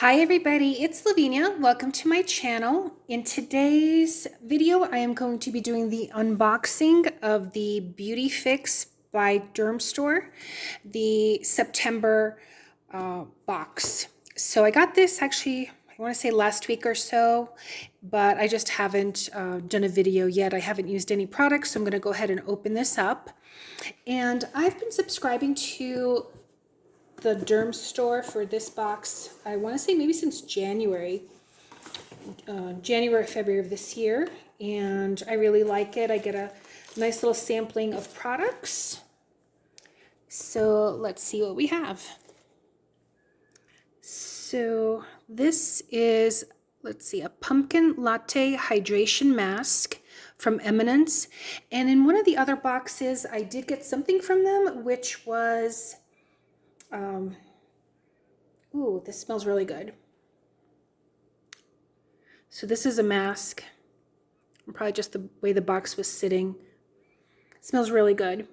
Hi everybody, it's Lavinia. Welcome to my channel. In today's video, I am going to be doing the unboxing of the Beautyfix by Dermstore, the September box. So I got this actually, I want to say last week or so, but I just haven't done a video yet. I haven't used any products, so I'm going to go ahead and open this up. And I've been subscribing to the Dermstore for this box, I want to say maybe since January, February of this year, and I really like it. I get a nice little sampling of products. So let's see what we have. So this is, let's see, a pumpkin latte hydration mask from Eminence, and in one of the other boxes I did get something from them, which was ooh, this smells really good. So this is a mask. Probably just the way the box was sitting. It smells really good.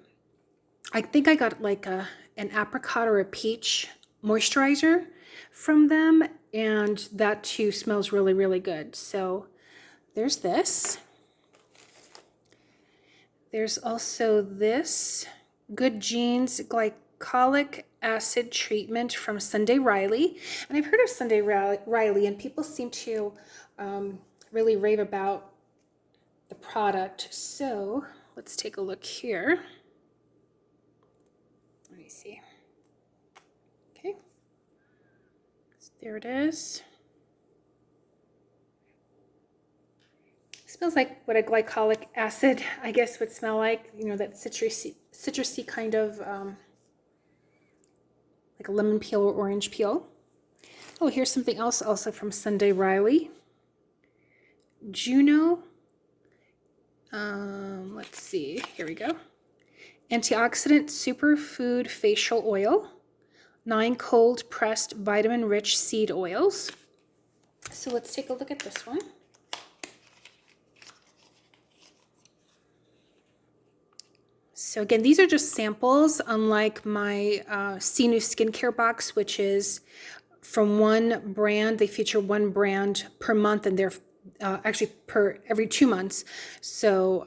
I think I got like an apricot or a peach moisturizer from them, and that too smells really, really good. So there's this. There's also this Good Genes glycolic acid treatment from Sunday Riley, and I've heard of Sunday Riley, and people seem to really rave about the product. So let's take a look here. Let me see. Okay, so there it is. Smells like what a glycolic acid, I guess, would smell like. You know, that citrusy kind of like a lemon peel or orange peel. Oh, here's something else also from Sunday Riley. Juno. Let's see. Here we go. Antioxidant superfood facial oil. 9 cold pressed vitamin rich seed oils. So let's take a look at this one. So again, these are just samples, unlike my See New Skincare box, which is from one brand. They feature one brand per month, and they're actually per every 2 months. So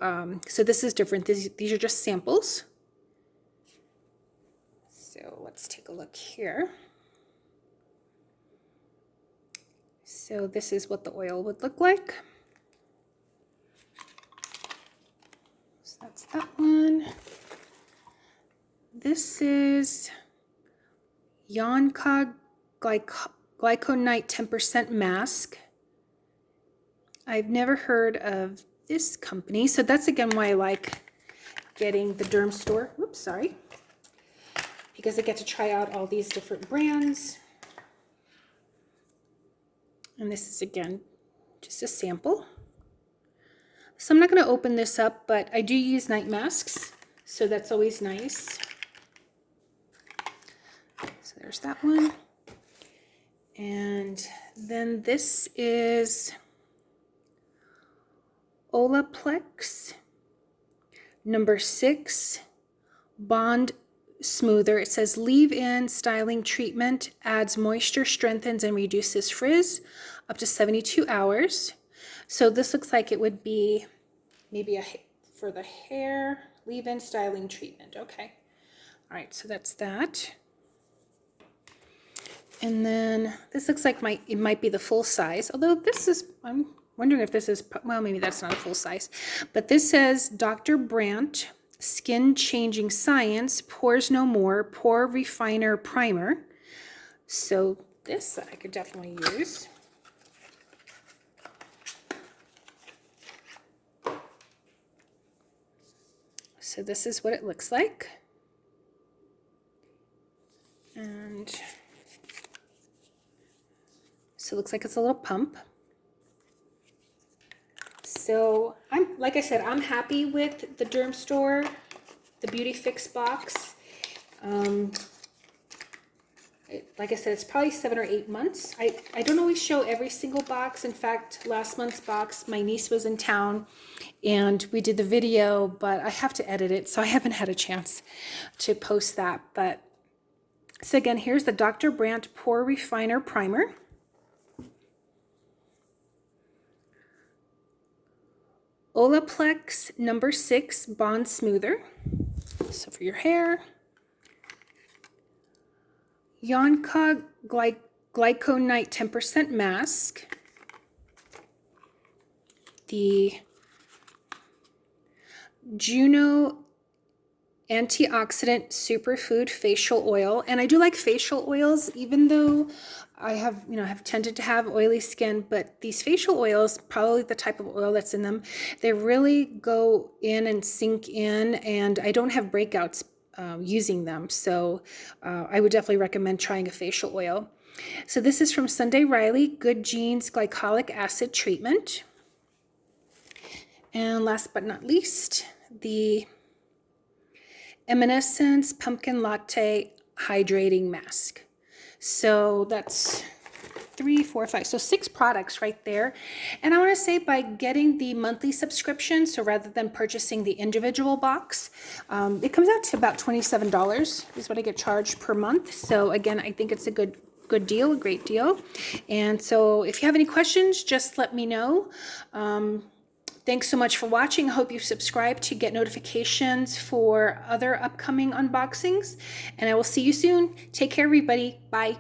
so this is different. These are just samples. So let's take a look here. So this is what the oil would look like. So that's that one. This is Yonca Glyconite 10% mask. I've never heard of this company, so that's again why I like getting the Dermstore. Oops, sorry. Because I get to try out all these different brands. And this is again just a sample. So I'm not going to open this up, but I do use night masks, so that's always nice. So there's that one. And then this is Olaplex number 6 Bond Smoother. It says leave-in styling treatment, adds moisture, strengthens, and reduces frizz up to 72 hours. So this looks like it would be maybe for the hair, leave-in styling treatment. Okay. All right, so that's that. And then this looks like it might be the full size, although this is, I'm wondering if this is, well, maybe that's not a full size, but this says Dr. Brandt Skin Changing Science Pores No More Pore Refiner Primer. So this I could definitely use. So this is what it looks like. And so it looks like it's a little pump. So like I said, I'm happy with the Dermstore, the Beautyfix box. Like I said, it's probably 7 or 8 months. I don't always show every single box. In fact, last month's box, my niece was in town and we did the video, but I have to edit it, so I haven't had a chance to post that. But so again, here's the Dr. Brandt Pore Refiner Primer. Olaplex number 6 Bond Smoother. So for your hair. Yonka Glyconite 10% Mask. The Juno Antioxidant Superfood Facial Oil. And I do like facial oils, even though I have tended to have oily skin, but these facial oils, probably the type of oil that's in them, they really go in and sink in, and I don't have breakouts using them. So I would definitely recommend trying a facial oil. So this is from Sunday Riley, Good Genes Glycolic Acid Treatment. And last but not least, the Eminence Pumpkin Latte Hydrating Mask. So that's 3, 4, 5. So 6 products right there. And I want to say, by getting the monthly subscription, so rather than purchasing the individual box, it comes out to about $27 is what I get charged per month. So again, I think it's a good deal, a great deal. And so if you have any questions, just let me know. Thanks so much for watching. I hope you subscribe to get notifications for other upcoming unboxings. And I will see you soon. Take care, everybody. Bye.